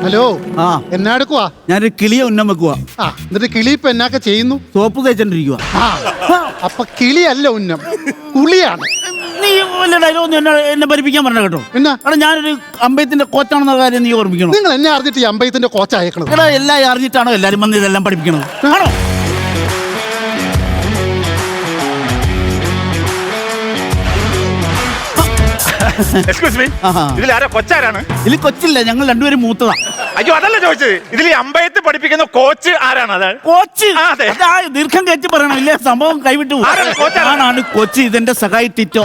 Hello. ആ എന്നാ എടുക്കുവാ? ഞാനൊരു കിളിയെ ഉന്നം വെക്കുവാ. എന്നിട്ട് കിളി ഇപ്പൊ എന്നാക്കെ ചെയ്യുന്നു? സോപ്പ് തേച്ചോണ്ടിരിക്കുക. അപ്പൊ കിളിയല്ല ഉന്നം, കുളിയാണ്. നീ വല്ല ഡയലോഗ് എന്നെ പഠിപ്പിക്കാൻ പറഞ്ഞ കേട്ടോ. എന്നാ എടാ ഞാനൊരു അമ്പയത്തിന്റെ കോച്ചാണെന്ന കാര്യം നീ ഓർമ്മിക്കണം. നിങ്ങൾ എന്നെ അറിഞ്ഞിട്ട് ഈ അമ്പയത്തിന്റെ കോച്ച് അയക്കണം. എടാ എല്ലാം അറിഞ്ഞിട്ടാണോ എല്ലാരും വന്ന് ഇതെല്ലാം പഠിപ്പിക്കണത്? ആണോ? ഇതിലാരാ കൊച്ചാരാണ്? ഇതിൽ കൊച്ചില്ല, ഞങ്ങൾ രണ്ടുപേരും മൂത്തതാ. അയ്യോ അതല്ല ചോദിച്ചത്, ഇതിൽ അമ്പയത്ത് പഠിപ്പിക്കുന്ന കോച്ച് ആരാണ്? അതാണ് കോച്ച്. അതെ. ദീർഘം കയറ്റി പറയണം, ഇല്ലേ സംഭവം കൈവിട്ടു. ആണാണ് കോച്ച്, ഇതെന്റെ സഹായി ടിറ്റോ.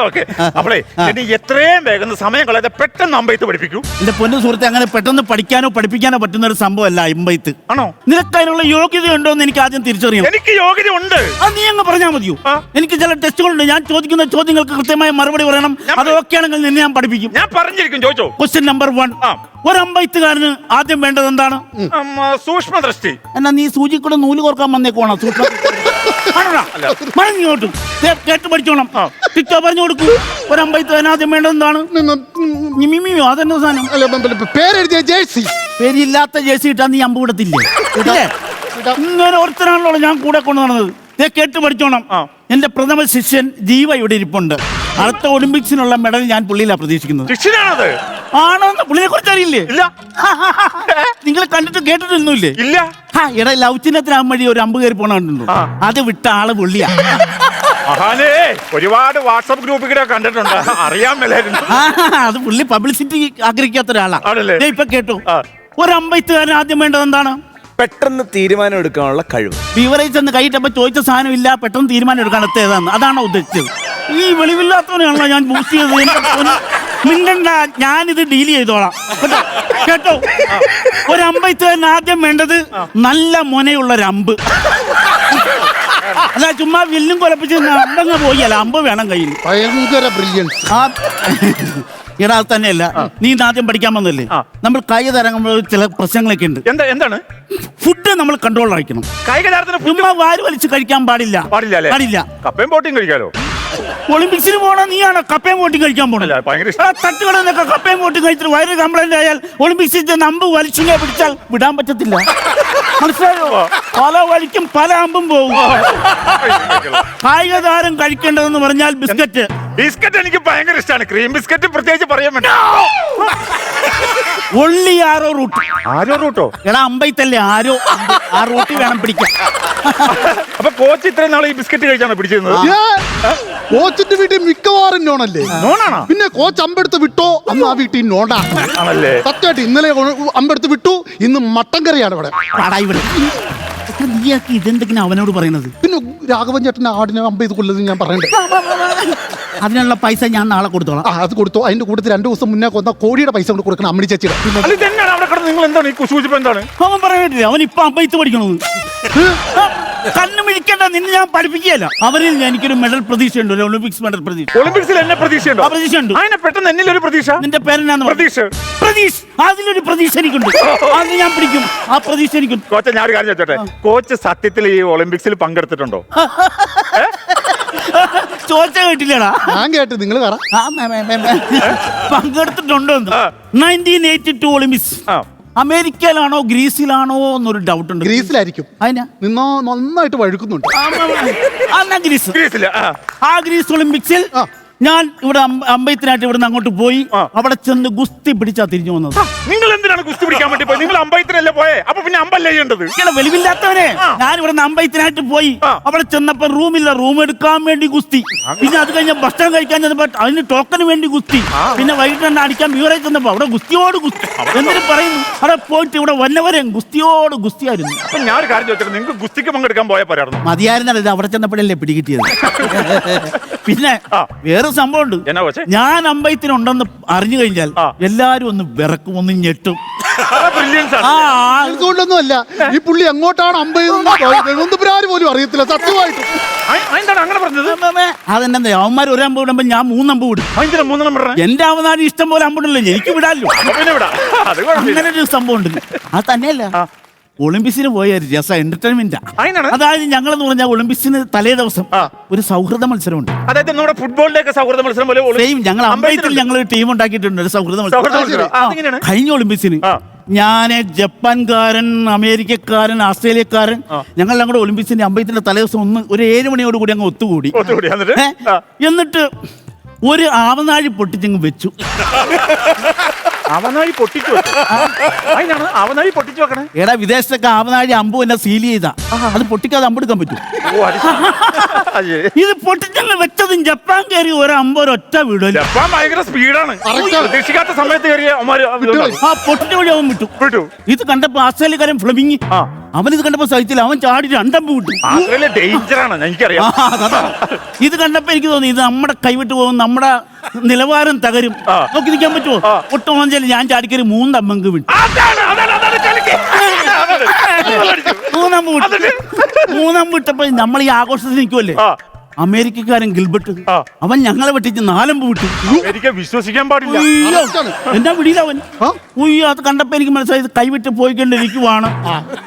ഓക്കെ. അപ്പളേ ഇനി എത്രയും വേഗം സമയം കളയാതെ പെട്ടെന്ന് അമ്പയത്ത് പഠിപ്പിക്കൂ. എന്റെ പൊന്നു സുഹൃത്തെ, അങ്ങനെ പെട്ടെന്ന് പഠിക്കാനോ പഠിപ്പിക്കാനോ പറ്റുന്ന ഒരു സംഭവമല്ല അമ്പയത്ത്. ആണോ? നിനക്ക് അതിനുള്ള യോഗ്യത ഉണ്ടോ എന്ന് എനിക്ക് ആദ്യം തിരിച്ചറിയണം. എനിക്ക് യോഗ്യത ഉണ്ട്. അത് നീ അങ്ങ് പറഞ്ഞാൽ മതിയോ? എനിക്ക് ചില ടെസ്റ്റുകളുണ്ട്. ഞാൻ ചോദിക്കുന്ന ചോദ്യങ്ങൾക്ക് കൃത്യമായ മറുപടി പറയണം. അത് ഓക്കെ ആണെങ്കിൽ നിന്നെ ഞാൻ പഠിപ്പിക്കും. ഞാൻ പറഞ്ഞിരിക്കും, ചോദിച്ചോ. Question number 1. ഒരു അമ്പയത്തുകാരന് ആദ്യം വേണ്ടത് എന്താണ്? സൂക്ഷ്മദൃഷ്ടി. എന്നാ നീ സൂചി കൂടെ നൂല് കോർക്കാൻ വന്നേക്കോണോ? മറിഞ്ഞോട്ടും കേട്ട് പഠിച്ചോണം. ടിറ്റോ പറഞ്ഞു കൊടുക്കൂ. ഒരു അമ്പയത്തുകാരന് ആദ്യം വേണ്ടത് എന്താണ്? അതെന്നെ സാധനം. പേരെഴുതിയ ജേഴ്സി. പേരില്ലാത്ത ജേഴ്സി ഇട്ടാ നീ അമ്പ് വിടത്തില്ലേ? ഇങ്ങനെ ഒരുത്തനാണല്ലോ ഞാൻ കൂടെ കൊണ്ടു നടന്നത്. കേട്ട് പഠിച്ചോണം. എന്റെ പ്രഥമ ശിഷ്യൻ ജീവ ഇവിടെ ഇരിപ്പുണ്ട്. അടുത്ത ഒളിമ്പിക്സിനുള്ള മെഡൽ ഞാൻ പുള്ളിയിലാണ് പ്രതീക്ഷിക്കുന്നത്. ആണോന്ന് പുള്ളിനെ കുറിച്ച് അറിയില്ലേ? ഇല്ല. നിങ്ങൾ കണ്ടിട്ട് കേട്ടിട്ടൊന്നുമില്ലേ? ഇല്ല. എടാ ലവ് ചിഹ്നത്തിനാകും വഴി ഒരു അമ്പ് കയറി പോണുണ്ടോ? അത് വിട്ട ആള് പുള്ളിയാ. ഒരുപാട് വാട്സാപ്പ് ഗ്രൂപ്പിൽ കണ്ടിട്ടുണ്ട്, അറിയാൻ മേലായിരുന്നു. അത് പുള്ളി പബ്ലിസിറ്റി ആഗ്രഹിക്കാത്ത ഒരാളാ. ആണല്ലേ? ഇപ്പൊ കേട്ടു. ഒരു അമ്പയത്തുകാരൻ ആദ്യം വേണ്ടത് എന്താണ്? പെട്ടെന്ന് തീരുമാനം എടുക്കാനുള്ള കഴിവ്. ബീവറേജ് എന്ന് കൈയിട്ടപ്പോ ചോദിച്ച സാധനം ഇല്ല, പെട്ടെന്ന് തീരുമാനം എടുക്കാൻ ഏതാണ്? അതാണോ ഉദ്ദേശിച്ചത്? ഈ വെളിവില്ലാത്തവനെയാണല്ലോ ഞാൻ ബൂസ്റ്റ് ചെയ്തത്. മിണ്ടണ്ട, ഞാനിത് ഡീൽ ചെയ്തോളാം കേട്ടോ. ഒരു അമ്പയത്തുകാരൻ ആദ്യം വേണ്ടത് നല്ല മൊനയുള്ള അമ്പ്. അല്ല ചുമ്മാ വില്ലും കൊലപ്പിച്ച് അമ്പങ്ങ് പോയല്ല, അമ്പ് വേണം കയ്യിൽ. ഭയങ്കര ബ്രില്യൻസ്. ഇടാ തന്നെയല്ല, നീ ആദ്യം പഠിക്കാൻ വന്നല്ലേ. നമ്മൾ കായിക തരംഗുമ്പോൾ ചില പ്രശ്നങ്ങളൊക്കെ ഉണ്ട്. എന്താണ്? ഫുഡ് നമ്മൾ കൺട്രോൾ ആയിരിക്കണം. ചുമ്മാ വാരി വലിച്ച് കഴിക്കാൻ പാടില്ല. പാടില്ല. കപ്പയും പോട്ടിയും കഴിക്കാലോ. ഒളിമ്പിക്സിന് പോണ നീയാണോ കപ്പയും പോട്ടി കഴിക്കാൻ പോണില്ല? തട്ടുകളൊക്കെ കപ്പയും പോട്ടി കഴിച്ചിട്ട് വയറ് കംപ്ലൈന്റ് ആയാൽ ഒളിമ്പിക്സിൽ ചെന്ന് അമ്പ് വലിച്ചിങ്ങനെ പിടിച്ചാൽ വിടാൻ പറ്റത്തില്ല. മനസ്സിലായോ? പല വഴിക്കും പല അമ്പും പോകും. കായിക താരം കഴിക്കേണ്ടതെന്ന് പറഞ്ഞാൽ ബിസ്ക്കറ്റ്. ബിസ്ക്കറ്റ് എനിക്ക് ഭയങ്കര ഇഷ്ടമാണ്. ക്രീം ബിസ്ക്കറ്റ് പ്രത്യേകിച്ച് പറയാൻ വേണ്ട. ഒള്ളി ആരോ റൂട്ട്. ആരോ റൂട്ടോ? എടാ അമ്പയത്തല്ലേ ആരോ, ആ റൂട്ടിൽ വേണം പിടിക്കാൻ. അപ്പൊ കോച്ച് ഇത്രയും നാളെ ഈ ബിസ്ക്കറ്റ് കഴിച്ചാണോ പിടിച്ചിരുന്നത്? കോച്ചിന്റെ വീട്ടിൽ മിക്കവാറും നോണല്ലേ? നോണാണോ? പിന്നെ കോച്ച് അമ്പെടുത്ത് വിട്ടോ അന്ന് ആ വീട്ടിൽ നോണ്ടാണല്ലേ? സത്യമായിട്ട് ഇന്നലെ അമ്പെടുത്ത് വിട്ടു, ഇന്ന് മട്ടൻ കറിയാണ് ഇവിടെ. നീയാക്കി ഇതെന്തെങ്കിലും അവനോട് പറയുന്നത്? പിന്നെ രാഘവൻ ചേട്ടൻ ആടിനെ അമ്പത് കൊല്ലത് ഞാൻ പറയണ്ടേ? അതിനുള്ള പൈസ ഞാൻ നാളെ കൊടുത്തോളാം. അത് കൊടുത്തോ. അതിന്റെ കൂട്ടത്തിൽ 2 ദിവസം മുന്നേ കൊന്ന കോഴിയുടെ പൈസ കൊണ്ട് കൊടുക്കണം അമ്മണി ചേച്ചിയുടെ. നിങ്ങൾ എന്താണ് ഈ കുസൂചിപ്പ്? എന്താണ് അവൻ പറയട്ടില്ല? അവൻ ഇപ്പൊ അമ്പയത്ത് പഠിക്കണമെന്ന്. കണ്ണു മിഴിക്കേണ്ട, നിന്നെ ഞാൻ പഠിപ്പിക്കുകയല്ല. അവരിൽ എനിക്കൊരു മെഡൽ പ്രതീക്ഷയുണ്ട്, ഒരു ഒളിമ്പിക്സ് മെഡൽ പ്രതീക്ഷ. ഒളിമ്പിക്സിൽ എന്നെ പ്രതീക്ഷയുണ്ടോ? പ്രതീക്ഷയുണ്ട്. അതിനെ പെട്ടെന്ന് എന്നിലൊരു പ്രതീക്ഷ. നിന്റെ പേരെന്നാന്ന്? പ്രതീക്ഷ. അതിലൊരു പ്രതീക്ഷ എനിക്കുണ്ട്. അത് ഞാൻ പിടിക്കും. ആ പ്രതീക്ഷ എനിക്കുണ്ട്. കോച്ച് ഞാൻ ഒരു കാര്യം ചോദിച്ചോട്ടെ, കോച്ച് സത്യത്തിൽ ഈ ഒളിമ്പിക്സിൽ പങ്കെടുത്തിട്ടുണ്ടോ? ചോദിച്ച കേട്ടില്ലടാ? ഞാൻ കേട്ടു. നിങ്ങൾ പങ്കെടുത്തിട്ടുണ്ടോ? 1982 ഒളിമ്പിക്സ് അമേരിക്കയിലാണോ ഗ്രീസിലാണോ എന്നൊരു ഡൗട്ട് ഉണ്ട്. ഗ്രീസിലായിരിക്കും. അതിനാ നിന്നോ നന്നായിട്ട് വഴുക്കുന്നുണ്ട്. ആ ഗ്രീസ് ഒളിമ്പിക്സിൽ ഞാൻ ഇവിടെ അമ്പയത്തിനായിട്ട് ഇവിടുന്ന് അങ്ങോട്ട് പോയി. അവിടെ ചെന്ന് ഗുസ്തി പിടിച്ചാ തിരിഞ്ഞു വന്നത്. നിങ്ങൾ എന്തിനാണ് ഗുസ്തി പിടിക്കാൻ വേണ്ടി പോയി? നിങ്ങൾ അമ്പയത്തിനല്ലേ പോയേ? അപ്പൊ പിന്നെ അമ്പല്ലേ ചെയ്യേണ്ടത്? വെളിവില്ലാത്തവനെ, ഞാൻ ഇവിടുന്ന് അമ്പയത്തിനായിട്ട് പോയി. അവിടെ ചെന്നപ്പോ റൂമില്ല, റൂം എടുക്കാൻ വേണ്ടി ഗുസ്തി. പിന്നെ അത് കഴിഞ്ഞ ഭക്ഷണം കഴിക്കാൻ ചെന്നപ്പോ അതിന് ടോക്കന് വേണ്ടി ഗുസ്തി. പിന്നെ വൈകിട്ട് തന്നെ അടിക്കാൻ ബ്യൂറേ ചെന്നപ്പോ അവിടെ ഗുസ്തിയോട് ഗുസ്തി. എന്നിട്ട് പറയുന്നു അവിടെ പോയിട്ട് ഇവിടെ വന്നവരെ ഗുസ്തിയോട് ഗുസ്തിയായിരുന്നു. അപ്പൊ ഞാൻ ഒരു കാര്യം ചോദിച്ചത്, നിങ്ങൾക്ക് ഗുസ്തിക്ക് പങ്കെടുക്കാൻ പോയാൽ പറയാറുണ്ട്? മതിയായിരുന്നല്ലോ, അവിടെ ചെന്നപ്പോഴല്ലേ പിടികിട്ടിയത്. പിന്നെ വേറെ സംഭവമുണ്ട്. ഞാൻ അമ്പയത്തിനുണ്ടെന്ന് അറിഞ്ഞു കഴിഞ്ഞാൽ എല്ലാരും ഒന്ന് വിറക്കും, ഒന്ന് ഞെട്ടും. അതുകൊണ്ടൊന്നുമല്ല, ഈ പുള്ളി എങ്ങോട്ടാണ് അമ്പത് പോലും അറിയത്തില്ല സത്യമായിട്ട്. അങ്ങനെ പറഞ്ഞത് അതെന്നെ അവന്മാർ ഒരു അമ്പ് വിടുമ്പോ ഞാൻ 3 അമ്പ് വിടും. എന്റെ അവനാട് ഇഷ്ടം പോലെ അമ്പുണ്ടല്ലോ, എനിക്ക് വിടാല്ലോ. അങ്ങനെ ഒരു സംഭവം ഉണ്ട്. അത് തന്നെയല്ല, ഒളിമ്പിക്സിന് പോയ രസം എന്റർടൈൻമെന്റാ. അതായത് ഞങ്ങളെന്ന് പറഞ്ഞാൽ ഒളിമ്പിക്സിന് തലേ ദിവസം ഒരു സൗഹൃദ മത്സരമുണ്ട്. അതായത് നമ്മുടെ ഫുട്ബോളിലേക്ക് സൗഹൃദ മത്സരം പോലെ ഞങ്ങൾ അമ്പയത്തിൽ ഞങ്ങൾ ടീം ഉണ്ടാക്കിയിട്ടുണ്ട്, ഒരു സൗഹൃദ മത്സരം. കഴിഞ്ഞ ഒളിമ്പിക്സിന് ഞാന് ജപ്പാൻകാരൻ, അമേരിക്കക്കാരൻ, ഓസ്ട്രേലിയക്കാരൻ ഞങ്ങളെല്ലാം കൂടെ ഒളിമ്പിക്സിന്റെ അമ്പലത്തിന്റെ തലേദിവസം ഒരു 7 മണിയോട് കൂടി അങ്ങ് ഒത്തുകൂടി. എന്നിട്ട് ഒരു ആവനാഴി പൊട്ടിച്ചങ്ങ് വെച്ചു. അവനായി പൊട്ടിച്ചു അതിനാണ് അവനായി പൊട്ടിച്ചു വെക്കണേ. എടാ വിദേശത്തൊക്കെ ആവനാഴി അമ്പു എന്നെ സീൽ ചെയ്താ അത് പൊട്ടിക്കാതെ അമ്പെടുക്കാൻ പറ്റും. ഇത് പൊട്ടിച്ചങ്ങ് വെച്ചതും ജപ്പാൻ കയറി ഒരൊറ്റ വീട്. ജപ്പാൻ ഭയങ്കര സ്പീഡാണ്. പ്രതീക്ഷിക്കാത്ത സമയത്ത് ആ പൊട്ടിച്ച വഴി അവൻ വിട്ടു. ഇത് കണ്ടപ്പോ ഓസ്ട്രേലിയക്കാരൻ ഫ്ലെമിങ് അവനിത് കണ്ടപ്പോ സഹിച്ചില്ല, അവൻ ചാടി 2 അമ്പ് വിട്ടു. ഡേഞ്ചറാണ് എനിക്കറിയാം. ഇത് കണ്ടപ്പോ എനിക്ക് തോന്നി ഇത് നമ്മുടെ കൈവിട്ട് പോകും, നമ്മുടെ നിലവാരം തകരും. നോക്കി നിൽക്കാൻ പറ്റുമോ? ഒട്ടും ഞാൻ ചാടിക്കറി 3 അമ്പങ്ക് വിട്ടു. 3 അമ്പ് വിട്ടപ്പോ നമ്മൾ ഈ ആഘോഷത്തിൽ നിൽക്കുമല്ലേ, അമേരിക്കക്കാരൻ ഗിൽബർട്ട് അവൻ ഞങ്ങളെ വെട്ടിച്ച് 4 അമ്പ് വിട്ടു. എനിക്ക് വിശ്വസിക്കാൻ പാടില്ല. എന്നാ വിടിയില്ല അവൻ. അത് കണ്ടപ്പോ എനിക്ക് മനസ്സിലായത് കൈവിട്ട് പോയിക്കൊണ്ടിരിക്കുവാണ്.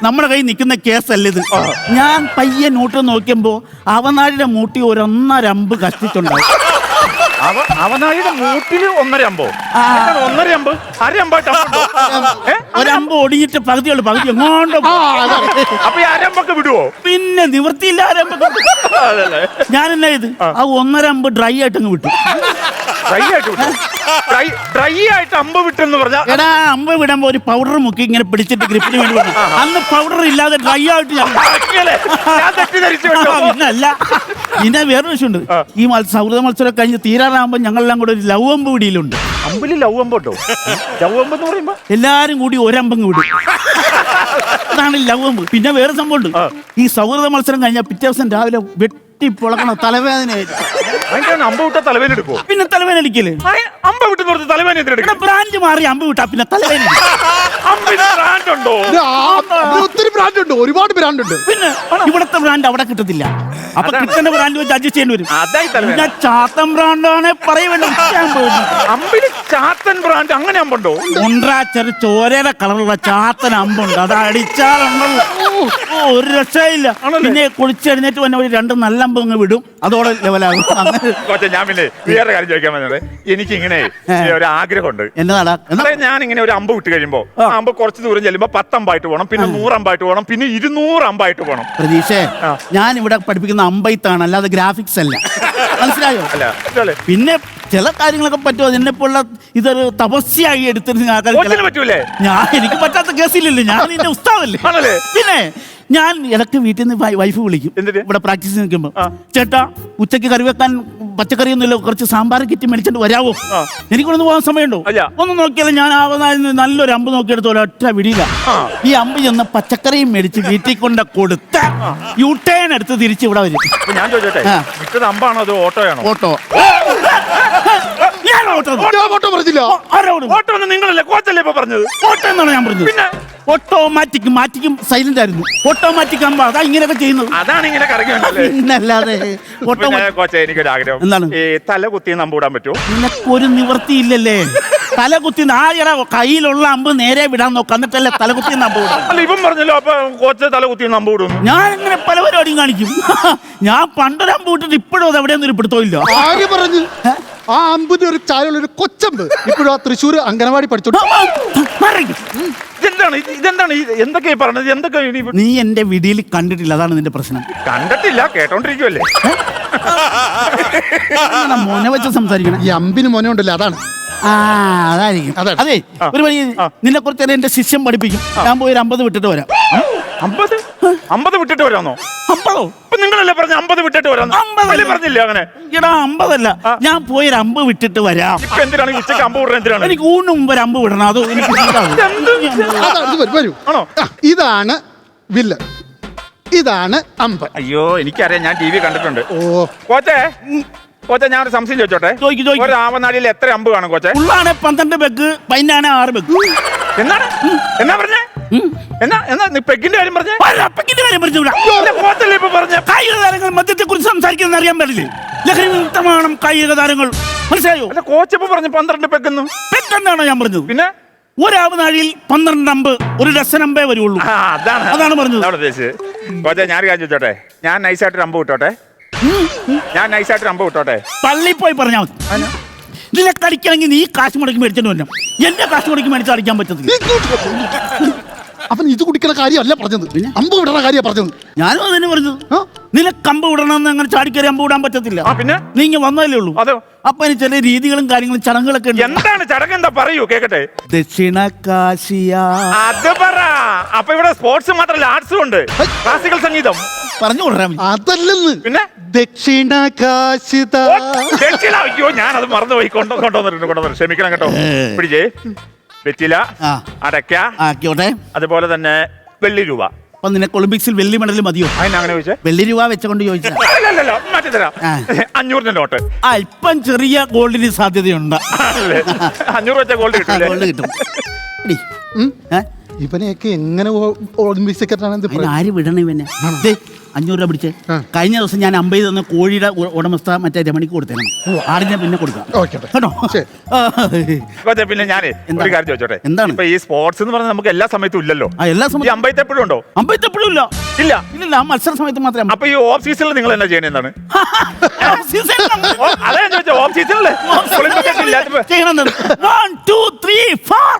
നമ്മുടെ കയ്യിൽ നിൽക്കുന്ന കേസല്ല ഇത്. ഞാൻ പയ്യെ നോട്ട് നോക്കിയപ്പോ അവനാടിന്റെ മൂട്ടി 1.5 അമ്പ് കഷ്ടിച്ചുണ്ടാവും. അവനായിയുടെ മൂട്ടില് 1.5 അമ്പോ? 1.5 അമ്പ്? ഒരമ്പ് ഒടിഞ്ഞിട്ട് പകുതിയുള്ളു, പകുതി എങ്ങോണ്ടോ. അപ്പൊ ഈ അരമ്പൊക്കെ വിടുവോ? പിന്നെ നിവൃത്തിയില്ല. അരമ്പൊക്കെ ഞാൻ എന്നാ ഇത് 1.5 അമ്പ് ഡ്രൈ ആയിട്ട് അങ്ങ് വിട്ടു. ഡ്രൈ ആയിട്ട് അമ്പ് വിട്ടെന്ന് പറഞ്ഞാ എടാ അമ്പ് വിടുമ്പോ ഒരു പൗഡർ മുക്കി ഇങ്ങനെ പിടിച്ചിട്ട് ഗ്രിപ്പിന് വേണ്ടി വന്നു. അന്ന് പൗഡർ ഇല്ലാതെ ഡ്രൈ ആയിട്ട് പിന്നല്ല. പിന്നെ വേറൊരു വിഷയമുണ്ട്. ഈ സൗഹൃദ മത്സരം കഴിഞ്ഞ് തീരാറാകുമ്പോ ഞങ്ങളെല്ലാം കൂടെ ഒരു ലവ് അമ്പ് പിടിയിലുണ്ട്. അമ്പില് ലവ് അമ്പോ? ലവ് അമ്പ് എന്ന് പറയുമ്പോ എല്ലാരും കൂടി ഒരമ്പങ്ങ് വിടും. അതാണ് ലവ് അമ്പ്. പിന്നെ വേറെ സംഭവമുണ്ട്. ഈ സൗഹൃദ മത്സരം കഴിഞ്ഞാൽ പിറ്റേ ദിവസം രാവിലെ പൊളക്കണം, തലവേദന. അമ്പ വിട്ട തലവേദന എടുക്കുവോ? പിന്നെ തലവേദന അടിക്കല്. അമ്പ വിട്ട് തലവേദന ബ്രാൻഡ് മാറി അമ്പ വിട്ടാ പിന്നെ തലവേദന. ഒത്തിരി ബ്രാൻഡ് ഉണ്ട്, ഒരുപാട് ബ്രാൻഡ് ഉണ്ട്. പിന്നെ ഇവിടത്തെ ബ്രാൻഡ് അവിടെ കിട്ടത്തില്ല. അപ്പൊ കിട്ടുന്ന ബ്രാൻഡ് വെച്ച് അഡ്ജസ്റ്റ് ചെയ്യേണ്ടി വരും. പിന്നെ ചാത്തൻ ബ്രാൻഡാണ് പറയേണ്ട. അമ്പില് ചാത്തൻ ബ്രാൻഡ് അങ്ങനെ അമ്പുണ്ടോ? ചെറു ചോരയുടെ കളറുള്ള ചാത്തൻ അമ്പുണ്ട്. അത് അടിച്ചാലുണ്ടല്ലോ ഒരു രക്ഷയില്ല. പിന്നെ കുളിച്ചെഴുന്നേറ്റ് വന്ന ഒരു 2 നല്ല അമ്പ് അങ്ങ് വിടും, അതോടെ ലെവലാകും. ഞാൻ പിന്നെ വേറെ കാര്യം ചോദിക്കാൻ വന്നത്, എനിക്ക് ഇങ്ങനെ ഒരു ആഗ്രഹമുണ്ട്. എന്നതാടാ? ഞാൻ ഇങ്ങനെ ഒരു അമ്പ് വിട്ട് കഴിയുമ്പോ അമ്പ് കുറച്ച് ദൂരം ചെല്ലുമ്പോ 10 അമ്പായിട്ട് പോകണം, പിന്നെ 100 അമ്പായിട്ട് പോകണം, പിന്നെ 200 അമ്പായിട്ട് പോകണം. പ്രതീക്ഷേ, ഞാൻ ഇവിടെ പഠിപ്പിക്കുന്ന അമ്പയത്താണ്, അല്ലാതെ ഗ്രാഫിക്സ് അല്ല. മനസ്സിലായോ? പിന്നെ ചില കാര്യങ്ങളൊക്കെ പറ്റുമോ? എന്നെപ്പോലുള്ള ഇതൊരു തപസ്യായി എടുത്തിട്ട് പറ്റൂലേ? എനിക്ക് പറ്റാത്ത കേസില്ലല്ലോ, ഞാൻ നിന്റെ ഉസ്താദല്ലേ. പിന്നെ ഞാൻ ഇടയ്ക്ക് വീട്ടിൽ നിന്ന് വൈഫ് വിളിക്കും ഇവിടെ പ്രാക്ടീസ് നിൽക്കുമ്പോ, ചേട്ടാ ഉച്ചയ്ക്ക് കറി വെക്കാൻ പച്ചക്കറിയൊന്നുമില്ല, കുറച്ച് സാമ്പാർ കിറ്റ് മേടിച്ചിട്ട് വരാവോ? എനിക്കൊന്ന് പോകാൻ സമയമുണ്ടോ? ഒന്ന് നോക്കിയാലും ഞാൻ നല്ലൊരു അമ്പ് നോക്കിയെടുത്ത് ഒരൊറ്റ വിടിയില്ല. ഈ അമ്പ് ചെന്ന് പച്ചക്കറിയും മേടിച്ച് വീട്ടിൽ കൊണ്ട് കൊടുത്ത യൂട്ടേൺ എടുത്ത് തിരിച്ച് ഇവിടെ വരും. ഞാൻ ചോദിച്ചോട്ടെ, അമ്പാണോ അതോ ഓട്ടോയാണോ? ഓട്ടോ. നിങ്ങളല്ലേ കോച്ചല്ലേ ഇപ്പൊ പറഞ്ഞത്? ഓട്ടോ എന്നാണ് ഞാൻ പറഞ്ഞത്. പിന്നെ ഓട്ടോമാറ്റിക്കും സൈലന്റ് ആയിരുന്നു. ഓട്ടോമാറ്റിക് ആകുമ്പോ അതാ ഇങ്ങനെയൊക്കെ ചെയ്യുന്നത്. അതാണ് ഇങ്ങനെ പിന്നല്ലാതെ കോച്ചെ എനിക്കൊരു ആഗ്രഹം. എന്താണ്? തല കുത്തി നമ്പൂടാൻ പറ്റുമോ? നിനക്കൊരു നിവൃത്തിയില്ലല്ലേ. തല കുത്തി കയ്യിലുള്ള അമ്പ് നേരെ വിടാൻ നോക്കാം, എന്നിട്ടല്ലേ തല കുത്തി നമ്പ് വിടാം. അല്ല ഇവൻ പറഞ്ഞല്ലോ അപ്പൊ കോച്ച് തല കുത്തി നമ്പ് വിടും. ഞാൻ ഇങ്ങനെ പല പരിപാടിയും കാണിക്കും. ഞാൻ പണ്ടൊരു അമ്പ് വിട്ടിട്ട് ഇപ്പോഴും അത് എവിടെയൊന്നും ഒരു പിടുത്തമില്ല. ആര് പറഞ്ഞു? ആ അമ്പിന്റെ ഒരു ചായയുള്ള ഒരു കൊച്ചമ്പ് ഇപ്പോഴും ആ തൃശ്ശൂർ അംഗനവാടി പഠിച്ചോണ്ട്. ഇതെന്താണ് എന്തൊക്കെയാ പറഞ്ഞത്? എന്തൊക്കെ നീ എന്റെ വീഡിയോയിൽ കണ്ടിട്ടില്ല, അതാണ് നിന്റെ പ്രശ്നം. കണ്ടിട്ടില്ല, കേട്ടോണ്ടിരിക്കുവല്ലേ. മോനെ വെച്ച് സംസാരിക്കണം. ഈ അമ്പിന് മോനെ ഉണ്ടല്ലോ, അതാണ്. അതായിരിക്കും. അതെ, ഒരു വഴി നിന്നെ കുറിച്ച് എന്റെ ശിഷ്യം പഠിപ്പിക്കും. ഞാൻ പോയി 50 വിട്ടിട്ട് വരാം. 50 വിട്ടിട്ട് വരാന്നോ? 50? നിങ്ങളല്ലേ പറഞ്ഞ 50 വിട്ടിട്ട് വരാം? പറഞ്ഞില്ലേ അങ്ങനെ? എടാ 50 അല്ല, ഞാൻ പോയി 50 വിട്ടിട്ട് വരാം. എന്തിനാണ് ഉച്ചക്ക് 50 വിടുന്നത്? എന്തിനാണ്? എനിക്ക് ഊണ് മുമ്പ് 50 വിടണം. അത് വരൂ. ഇതാണ് വില്ലൻ, ഇതാണ് അമ്പ്. അയ്യോ എനിക്കറിയാം, ഞാൻ TV കണ്ടിട്ടുണ്ട്. കോച്ചെ ഞാൻ ഒരു സംശയം ചോദിച്ചോട്ടെ? ഒരു ആവനാടിയിൽ എത്ര അമ്പ് കാണും കോച്ചെ? ഉള്ളാണ് 12 ബെഗ്, പൈനാണ് 6 ബെഗ്. എന്നാ പറഞ്ഞേ? നീ പെഗിന്റെ കാര്യം പറഞ്ഞേ? കായിക താരങ്ങൾ മദ്യത്തെ കുറിച്ച് സംസാരിക്കുന്നത് അറിയാൻ പറ്റില്ലേ? ലഹരി മുക്തമാണ് കായിക താരങ്ങൾ, മനസ്സിലായോ? കോച്ചപ്പോ പറഞ്ഞു 12 പെഗെന്ന്. പെഗെന്നാണോ ഞാൻ പറഞ്ഞത്? പിന്നെ ഒരാവനാഴിയിൽ 12 അമ്പ്, ഒരു ഡസൻ അമ്പേ വരുള്ളൂ. അതാണ് പറഞ്ഞത്. കോച്ചെ ഞാൻ കാര്യം ചോദിച്ചോട്ടെ? ഞാൻ നൈസായിട്ട് അമ്പ് വിട്ടോട്ടെ? പള്ളി പോയി പറഞ്ഞാൽ മതി. നിനക്ക് അടിക്കണമെങ്കിൽ നീ കാശ് മുടക്കി മേടിച്ചോണ്ട് വരണം. എന്റെ കാശ് മുടക്കി മേടിച്ച് അടിക്കാൻ പറ്റത്തില്ല. അവൻ ഇത് കുടിക്കണ കാര്യമല്ല പറഞ്ഞത്, അമ്പ് വിടണ കാര്യ പറഞ്ഞത്. ഞാനും അതന്നെ പറഞ്ഞത്. നിനക്ക് അമ്പ് വിടണമെന്ന് അങ്ങനെ ചാടിക്കറി അമ്പ് വിടാൻ പറ്റത്തില്ല. പിന്നെ നീ ഇങ്ങനെ വന്നതല്ലേ ഉള്ളൂ. അതോ അപ്പൊ അതിന് ചില രീതികളും കാര്യങ്ങളും ചടങ്ങുകളൊക്കെ ഉണ്ട്. എന്താണ് ചടങ്ങ്? എന്താ പറയൂ കേക്കട്ടെ. ദക്ഷിണ കാശിയ അത് പറ. അപ്പൊ ഇവിടെ സ്പോർട്സ് മാത്രമല്ല, ആർട്സും ഉണ്ട്, ക്ലാസിക്കൽ സംഗീതം. പറഞ്ഞു കൊടുക്കാൻ അതല്ലെന്ന്, പിന്നെ ദക്ഷിണ കാശിത. ദക്ഷിണ. അയ്യോ, ഞാൻ അത് മറന്നുപോയി. കൊണ്ടുവന്നിട്ടുണ്ട്. ക്ഷമിക്കണം കേട്ടോ. പിടിച്ചേ. വെറ്റില, അടയ്ക്ക, ആക്കിയോട്ടെ. അതുപോലെ തന്നെ വെള്ളി രൂപ. അപ്പൊ നിനക്ക് ഒളിമ്പിക്സിൽ വെള്ളി മെഡൽ മതിയോ? അതിനങ്ങനെ ചോദിച്ചേ. വെള്ളി രൂപ വെച്ചുകൊണ്ട് ചോദിച്ചാ മാറ്റി തരാം. 500 നോട്ട്. ഇപ്പം ചെറിയ ഗോൾഡിന് സാധ്യതയുണ്ട്. 500 വെച്ച ഗോൾഡ് കിട്ടും. ഗോൾഡ് കിട്ടും. ഇവനെയൊക്കെ എങ്ങനെ ഒളിമ്പിക്സ് സെക്രട്ടറി ആര് വിടണം ഇവനെ? 500 രൂപ പിടിച്ചേ. കഴിഞ്ഞ ദിവസം ഞാൻ 50 തന്ന കോഴിയുടെ ഉടമസ്ഥ മറ്റേ രമണിക്ക് കൊടുത്തേക്കണം. ആടിനെ പിന്നെ കൊടുക്കാം കേട്ടോ. പിന്നെ ഞാനേ ഒരു കാര്യം ചോദിച്ചോട്ടെ. എന്താണ്? ഇപ്പൊ ഈ സ്പോർട്സ് എന്ന് പറഞ്ഞാൽ നമുക്ക് എല്ലാ സമയത്തും ഇല്ലല്ലോ. എല്ലാ സമയത്തും അമ്പയത്ത് എപ്പോഴും ഉണ്ടോ? അമ്പയത്ത് എപ്പോഴും ഇല്ല. ഇല്ല. ആ മത്സര സമയത്ത് മാത്രമേ. അപ്പൊ ഈ ഓഫ് സീസണിൽ നിങ്ങൾ എന്നാ ചെയ്യണേ? എന്താണ് അതാ ഞാൻ ചോദിച്ചത്. ഓഫ് സീസണില് ചെയ്യണം. 1 2 3 4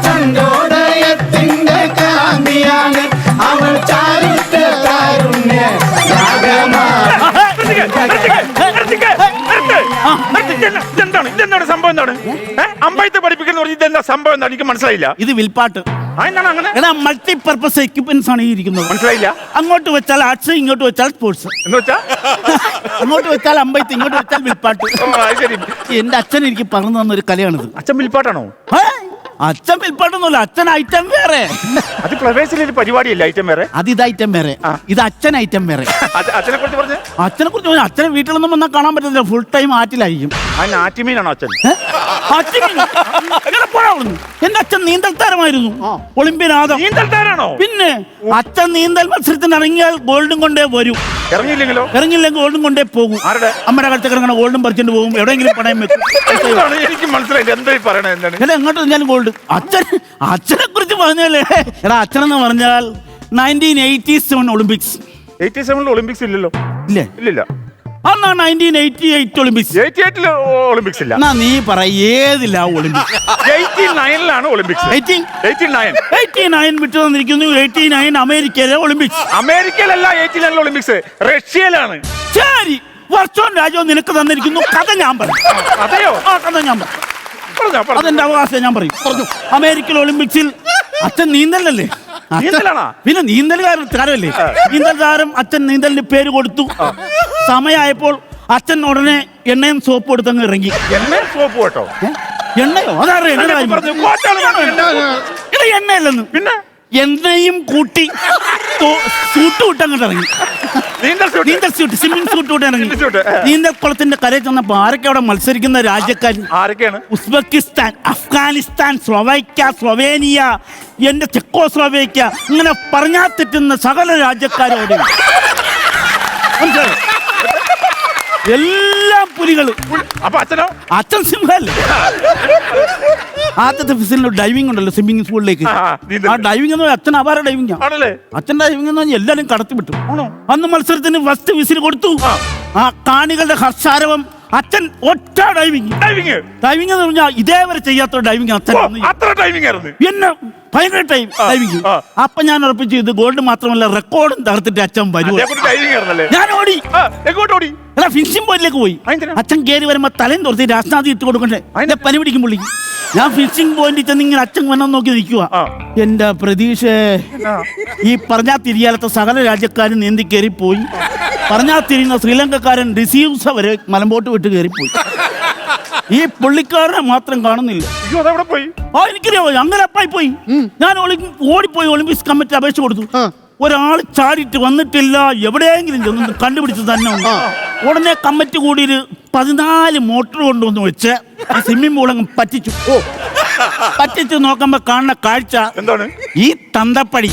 ചണ്ടോദയത്തിന്റെ കാന്തിയാണ് അവൾ ചാരുത്ത താരുണ്യ ഇതെന്താണ് സംഭവം? എന്താണ് അമ്പയത്ത് പഠിപ്പിക്കുന്ന ഇതെന്താ സംഭവം? എന്താണ് എനിക്ക് മനസ്സിലായില്ല. ഇത് വിൽപ്പാട്ട്. അങ്ങനെ മൾട്ടിപർപ്പസ് എക്യുപ്മെന്റ്സ് ആണ് ഈ ഇരിക്കുന്നത്. മനസ്സിലായില്ല. അങ്ങോട്ട് വെച്ചാൽ ആർട്സ്, ഇങ്ങോട്ട് വെച്ചാൽ സ്പോർട്സ്. എന്ന് വെച്ചാ അങ്ങോട്ട് വെച്ചാൽ അമ്പയത്ത്, ഇങ്ങോട്ട് വെച്ചാൽ വിൽപ്പാട്ട്. എന്റെ അച്ഛൻ എനിക്ക് പറഞ്ഞു തന്നൊരു കലയാണിത്. അച്ഛൻ വിൽപ്പാട്ടാണോ? അച്ഛൻ വിൽപ്പാട്ടൊന്നുമില്ല, അച്ഛൻ ഐറ്റം വേറെ. അത് പ്രവേശിലൊരു പരിപാടിയല്ല. ഐറ്റം വേറെ, അത് ഇത് ഐറ്റം വേറെ, ഇത് അച്ഛൻ ഐറ്റം വേറെ. അച്ഛനെ കുറിച്ച് പറഞ്ഞു. അച്ഛനെ കുറിച്ച് അച്ഛനെ വീട്ടിലൊന്നും വന്നാൽ കാണാൻ പറ്റത്തില്ല, ഫുൾ ടൈം ആറ്റിലായിരിക്കും. അതിന് ആറ്റിമീനാണോ അച്ഛൻ? എന്റെ അച്ഛൻ നീന്തൽ താരമായിരുന്നു, ഒളിമ്പ്യൻ ആദം. നീന്തൽ താരാണോ? പിന്നെ അച്ഛൻ നീന്തൽ മത്സരത്തിന് ഇറങ്ങിയാൽ ഗോൾഡും കൊണ്ടേ വരും. ഇറങ്ങിയില്ലെങ്കിലോ? ഇറങ്ങില്ലെങ്കിൽ ഗോൾഡും കൊണ്ടേ പോകും. അമ്മയുടെ കഴുത്തൊക്കെ ഇറങ്ങണ ഗോൾഡും പറിച്ചിട്ട് പോകും. എവിടെയെങ്കിലും പണയം വെക്കും. എനിക്ക് മനസ്സിലായില്ല എന്താ പറയണത്. എന്താണ് എങ്ങോട്ട് ഞാൻ ഗോൾഡ്? അച്ഛനെ കുറിച്ച് പറഞ്ഞല്ലേ. എടാ, അച്ഛനെന്ന് പറഞ്ഞാൽ 1987 ഒളിമ്പിക്സ്. 87 ഒളിമ്പിക്സ് ഇല്ലല്ലോ. ഇല്ലേ? ഇല്ലില്ല. അന്നാ 1988 ഒളിമ്പിക്സ്. 88 ഒളിമ്പിക്സ് ഇല്ല. എന്നാ നീ പറ, ഏതില്ല ഒളിമ്പിക്സ്? 89 ഒളിമ്പിക്സ്. 89 വിട്ടു തന്നിരിക്കുന്നു. 89 അമേരിക്കയിലെ ഒളിമ്പിക്സ്. അമേരിക്കയിലല്ല 89 ഒളിമ്പിക്സ്, റഷ്യയിലാണ്. ശരി, വർഷവും രാജ്യവും നിനക്ക് തന്നിരിക്കുന്നു. കഥ ഞാൻ പറയും. അതെയോ? ആ കഥ ഞാൻ പറയും. അതെന്റെ അവകാശം, ഞാൻ പറയും. പറഞ്ഞു. അമേരിക്കൻ ഒളിമ്പിക്സിൽ അച്ഛൻ നീന്തലല്ലേ? പിന്നെ നീന്തൽകാരല്ലേ? നീന്തൽ താരം. അച്ഛൻ നീന്തലിന് പേര് കൊടുത്തു. സമയമായപ്പോൾ അച്ഛൻ ഉടനെ എണ്ണയും സോപ്പ് കൊടുത്തങ്ങ് ഇറങ്ങി. എണ്ണയും സോപ്പ് കേട്ടോ? എണ്ണയോ? അതറിയാം. എണ്ണയല്ലെന്ന്. പിന്നെ എണ്ണയും കൂട്ടി സൂട്ട് വിട്ടങ്ങോട്ട് ഇറങ്ങി. നീന്തൽ സ്യൂട്ട്, സ്വിമ്മിംഗ് സൂട്ട് വിട്ട് ഇറങ്ങി. നീന്തൽ കുളത്തിന്റെ കരയിൽ ചെന്നപ്പോ ആരൊക്കെ അവിടെ മത്സരിക്കുന്ന രാജ്യക്കാർ? ആരൊക്കെയാണ്? ഉസ്ബെക്കിസ്ഥാൻ, അഫ്ഗാനിസ്ഥാൻ, സ്ലൊവാക്യ, സ്ലൊവേനിയ, എന്റെ ചെക്കോസ്ലോവേക്യ, ഇങ്ങനെ പറഞ്ഞാൽ തെറ്റുന്ന സകല രാജ്യക്കാരോട്. എല്ലാം പുലികള്. അപ്പൊ അച്ഛനോ? അച്ഛൻ സിംഹല്ലേ? ആദ്യത്തെ ഫിസിലിന് ഡൈവിംഗ് ഉണ്ടല്ലോ, സ്വിമ്മിംഗ് പൂളിലേക്ക്. ആ ഡൈവിംഗ് എന്ന് പറഞ്ഞാൽ അച്ഛൻ അപാര ഡൈവിംഗ്. അച്ഛൻ ഡൈവിംഗ് എന്ന് പറഞ്ഞാൽ എല്ലാരും കടത്തി വിട്ടു. അന്ന് മത്സരത്തിന് ഫസ്റ്റ് വിസിൽ കൊടുത്തു. ആ കാണികളുടെ ഹർഷാരവം. അച്ഛൻ ഒറ്റ ഡൈവിംഗ്. ഡൈവിംഗ് എന്ന് പറഞ്ഞാൽ ഇതേവരെ ചെയ്യാത്ത ഡൈവിംഗ് അച്ഛൻ. എന്നെ ഭയങ്കര ഡൈവിംഗ്. അപ്പൊ ഞാൻ ഉറപ്പിച്ചു, ഇത് ഗോൾഡ് മാത്രമല്ല റെക്കോർഡും തകർത്തിട്ട് അച്ഛൻ വരും. ഞാൻ ഓടി. അല്ല, ഫിനിഷിംഗ് പോയിന്റിലേക്ക് പോയി. അച്ഛൻ കയറി വരുമ്പോ തലയും തുറത്തി രാഷ്ട്രാതി ഇട്ട് കൊടുക്കണ്ടേ? അതിന്റെ പനി പിടിക്കും പുള്ളി. ഞാൻ ഫിനിഷിംഗ് പോയിന്റിൽ ചെന്ന് ഇങ്ങനെ അച്ഛൻ വന്നം നോക്കി നിൽക്കുക. എന്റെ പ്രതീക്ഷ, ഈ പറഞ്ഞാൽ തിരിയാലത്തെ സകല രാജ്യക്കാരും നീന്തി കയറിപ്പോയി. പറഞ്ഞാൽ തിരിയുന്ന ശ്രീലങ്കക്കാരൻ റിസീവ്സ് വരെ മലമ്പോട്ട് വിട്ട് കയറിപ്പോയി. ഈ പുള്ളിക്കാരനെ മാത്രം കാണുന്നില്ല. എനിക്കറിയാമോ, അങ്ങനെ അപ്പായി പോയി. ഞാൻ ഓടിപ്പോയി ഒളിമ്പിക്സ് കമ്മിറ്റി അപേക്ഷ കൊടുത്തു. ഒരാൾ ചാടിയിട്ട് വന്നിട്ടില്ല, എവിടെയെങ്കിലും ചെന്ന് കണ്ടുപിടിച്ച് തന്നെ ഉണ്ട്. ഉടനെ കമ്മിറ്റി കൂടി 14 മോട്ടർ കൊണ്ടുവന്ന് വെച്ച് സ്വിമ്മിംഗ് പൂളങ്ങ് പറ്റിച്ചു. പറ്റിച്ച് നോക്കുമ്പോ കാണുന്ന കാഴ്ച എന്താണ്? ഈ തന്തപ്പടി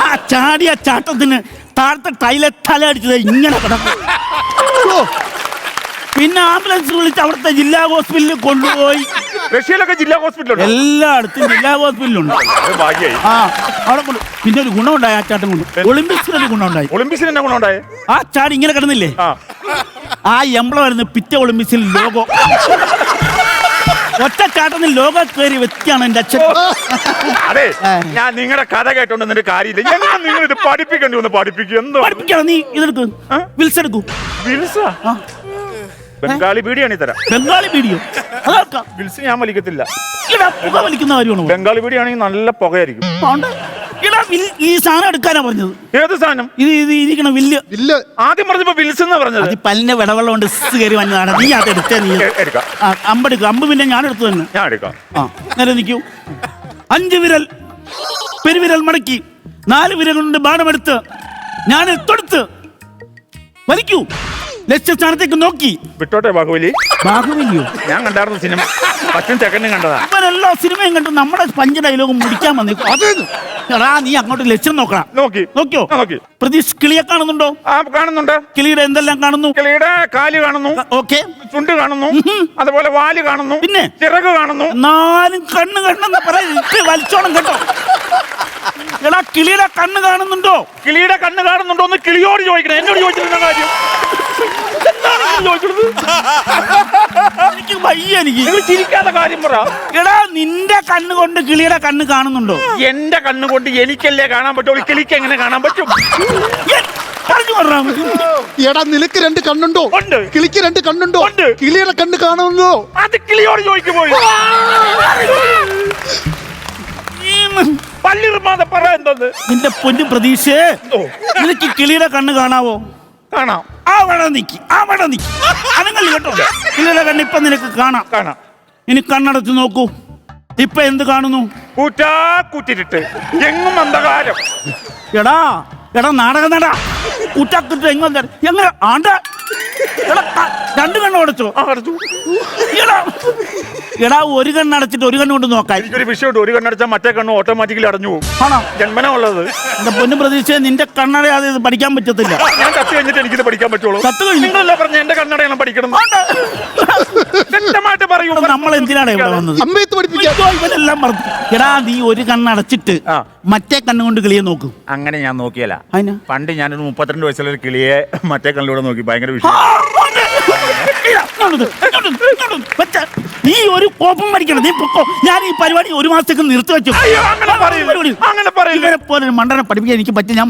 ആ ചാടിയ ചാട്ടത്തിന് താഴത്തെ ടൈലെ തല അടിച്ചത് ഇങ്ങനെ കിടക്കും. പിന്നെ ആംബുലൻസ് വിളിച്ച് അവിടുത്തെ ജില്ലാ ഹോസ്പിറ്റലിൽ കൊണ്ടുപോയി റഷ്യയിലൊക്കെ ജില്ലാ ഹോസ്പിറ്റലുണ്ട്. എല്ലായിടത്തും ജില്ലാ ഹോസ്പിറ്റലുണ്ട്. ഭാഗ്യായി. ആ അവിടെ കൊണ്ട് പിന്നെ ഒരു ഗുണമുണ്ടായി ആ ചാട്ടം കൊണ്ട്. ഒളിമ്പിക്സിനൊരു ഗുണമുണ്ടായി. ഒളിമ്പിക്സിന് എന്നാ ഗുണമുണ്ടായേ? ആ ചാടി ഇങ്ങനെ കിടന്നില്ലേ, ആ എംബ്ലം ആയിരുന്നു പിറ്റേ ഒളിമ്പിക്സിൽ ലോഗോ. ഒറ്റ ചാട്ടത്തിൽ ലോഗോ കയറി വ്യക്തിയാണ് എന്റെ അച്ഛൻ. അതെ, ഞാൻ നിങ്ങളുടെ കഥ കേട്ടോണ്ട് എന്നിട്ട് കാര്യമില്ല. ഞാൻ നിങ്ങൾ ഇത് പഠിപ്പിക്കേണ്ടി ഒന്ന് പഠിപ്പിക്കും. എന്തോ പഠിപ്പിക്കണം. നീ ഇതെടുക്ക്, വിൽസ് എടുക്കൂ. ബംഗാളി ബീഡിയാണ് ഈ തരാം. ബംഗാളി വീഡിയോ അതാക്കാം. വിൽസ് ഞാൻ വലിക്കത്തില്ല. പുക വലിക്കുന്ന കാര്യമാണോ? ബംഗാളി ബീഡിയാണെങ്കിൽ നല്ല പുകയായിരിക്കും. ഈ സാധനം എടുക്കാനാ പറഞ്ഞത്. ഏത് സാധനം? ഇത് ഇരിക്കണം വില്ല്. വില്ല് ആദ്യം പറഞ്ഞപ്പോ വിൽസ് എന്നാ പറഞ്ഞത്. അത് പല്ലിന്റെ വിടവെള്ളം കൊണ്ട് കയറി വന്നതാണ്. നീ അത് എടുത്തേ. നീ എടുക്കാം. അമ്പെടുക്കുക. അമ്പ് പിന്നെ ഞാൻ എടുത്തു തന്നെ. ഞാൻ എടുക്കാം. നേരെ നിൽക്കൂ. 5 വിരൽ പെരുവിരൽ മടക്കി 4 വിരൽ കൊണ്ട് ബാണമെടുത്ത് ഞാൻ തൊടുത്ത് വലിക്കൂ. ലക്ഷ്യസ്ഥാനത്തേക്ക് നോക്കി വിട്ടോട്ടെ ബാഹുബലി. ബാഹുബലിയോ? ഞാൻ കണ്ടായിരുന്നു സിനിമ. 10 സെക്കൻഡ് കണ്ടതാ. ഇവരെല്ലാ സിനിമയും കണ്ട് നമ്മുടെ 5 ഡയലോഗ് മുടിക്കാൻ വന്നേക്കും. എടാ നീ അങ്ങോട്ട് ലക്ഷ്യം നോക്കണം. നോക്കിയോ? നോക്കി. പ്രതീഷ് കിളിയെ കാണുന്നുണ്ടോ? കാണുന്നുണ്ട്. കിളിയുടെ എന്തെല്ലാം കാണുന്നു? കിളിയുടെ കാല് കാണുന്നു. ഓക്കെ. ചുണ്ട് കാണുന്നു. അതുപോലെ വാല് കാണുന്നു. പിന്നെ ചിറക് കാണുന്നു. എന്നാലും കണ്ണ് കണ്ണെന്ന് പറയാ വലിച്ചോണം കേട്ടോ. എടാ കിളിയുടെ കണ്ണ് കാണുന്നുണ്ടോ? കിളിയുടെ കണ്ണ് കാണുന്നുണ്ടോ എന്ന് കിളിയോട് ചോദിക്കണം. എന്നോട് ചോദിച്ചിരുന്ന കാര്യം എനിക്ക് വയ്യ. എനിക്ക് ചിരിക്കാത്ത കാര്യം പറ. എടാ നിന്റെ കണ്ണ് കൊണ്ട് കിളിയുടെ കണ്ണ് കാണുന്നുണ്ടോ? എന്റെ കണ്ണ് കൊണ്ട് എനിക്കല്ലേ കാണാൻ പറ്റുള്ളൂ. കിളിക്ക് എങ്ങനെ കാണാൻ പറ്റും? പറഞ്ഞു പറഞ്ഞാ എടാ നിനക്ക് 2 കണ്ണുണ്ടോ? ഉണ്ട്. കിളിക്ക് 2 കണ്ണുണ്ടോ? ഉണ്ട്. കിളിയുടെ കണ്ണ് കാണുമല്ലോ. അത് കിളിയോട് ചോദിക്കുമ്പോൾ പല്ലിറുമാതെ പറ. എന്തോന്ന് നിന്റെ പൊന്നു പ്രതീക്ഷേ, നിനക്ക് കിളിയുടെ കണ്ണ് കാണാവോ? കാണാം. അവിടെ നിക്ക് അതങ്ങളിൽ കേട്ടോ. കിളിയുടെ കണ്ണ് ഇപ്പൊ നിനക്ക് കാണാം. ഇനി കണ്ണടച്ച് നോക്കൂ. ഇപ്പൊ എന്ത് കാണുന്നു? കൂറ്റിട്ട് എങ്ങും അന്ധകാരം. എടാ നാടകം നടാ. കുറ്റാക്കിട്ട് എങ്ങനെ ആണ്ട. 2 കണ്ണ് അടച്ചോ? എടാ ഒരു കണ്ണടച്ചിട്ട് ഒരു കണ്ണ് കൊണ്ട് നോക്കാൻ. എനിക്കൊരു വിഷയമുണ്ട്. ഒരു കണ്ണടച്ചാൽ മറ്റേ കണ്ണ് ഓട്ടോമാറ്റിക്കലി അടഞ്ഞു പോകും. ആണോ? ജന്മന ഉള്ളത്. എന്റെ പൊന്നു പ്രതീക്ഷ നിന്റെ കണ്ണട അത് പഠിക്കാൻ പറ്റത്തില്ല. ഞാൻ കത്ത് കഴിഞ്ഞിട്ട് എനിക്കിത് പഠിക്കാൻ പറ്റുള്ളൂ. നിങ്ങളല്ല പറഞ്ഞ എന്റെ കണ്ണടയാണ് പഠിക്കണം. വ്യക്തമായിട്ട് പറയൂ. നമ്മൾ എന്തിനാണ് ഇവിടെ വന്നത്? ഇവനെല്ലാം പറഞ്ഞു. എടാ നീ ഒരു കണ്ണടച്ചിട്ട് മറ്റേ കണ്ണുകൊണ്ട് കിളിയെ നോക്കും. അങ്ങനെ ഞാൻ നോക്കിയല്ല. പണ്ട് ഞാനൊരു 32 വയസ്സുള്ള ഒരു കിളിയെ മറ്റേ കണ്ണിലൂടെ നോക്കി. ഭയങ്കര വിഷയം. നീ ഒരു കോപ്പം മരിക്കണം. നീ പൊക്കോ. ഞാൻ ഈ പരിപാടി 1 മാസത്തേക്ക് നിർത്തി വെച്ചു. ഇവരെ പോലെ മണ്ടനെ പഠിപ്പിക്കാൻ എനിക്ക് പറ്റും. ഞാൻ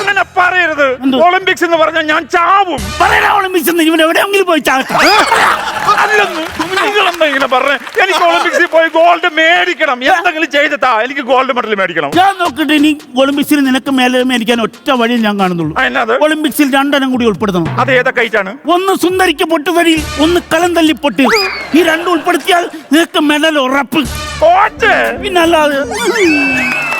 അങ്ങനെ പറയരുത്. ഒളിമ്പിക്സ് എന്ന് പറഞ്ഞാൽ ഞാൻ ചാവും. പറയണ ഒളിമ്പിക്സ് ഇവൻ എവിടെയെങ്കിലും പോയി ചാക്കാം. ഇങ്ങനെ പറഞ്ഞ എനിക്ക് ഒളിമ്പിക്സിൽ പോയി ഗോൾഡ് മേടിക്കണം. എന്തെങ്കിലും ചെയ്തിട്ടാ എനിക്ക് ഗോൾഡ് മെഡൽ മേടിക്കണം. ഞാൻ നോക്കിട്ട് ഇനി ഒളിമ്പിക്സിൽ നിനക്ക് മേലെ മേടിക്കാൻ ഒറ്റ വഴി ഞാൻ കാണുന്നുള്ളൂ. ഒളിമ്പിക്സിൽ 2 എണ്ണം കൂടി ഉൾപ്പെടുത്തണം. അത് ഏതൊക്കെ ഐറ്റാണ്? ഒന്ന് സുന്ദരിക്ക് പൊട്ടുതരിയിൽ, ഒന്ന് കലം തല്ലി പൊട്ട്. ഈ 2 ഉൾപ്പെടുത്തിയാൽ നിനക്ക് മെഡൽ ഉറപ്പ്. പിന്നല്ലാതെ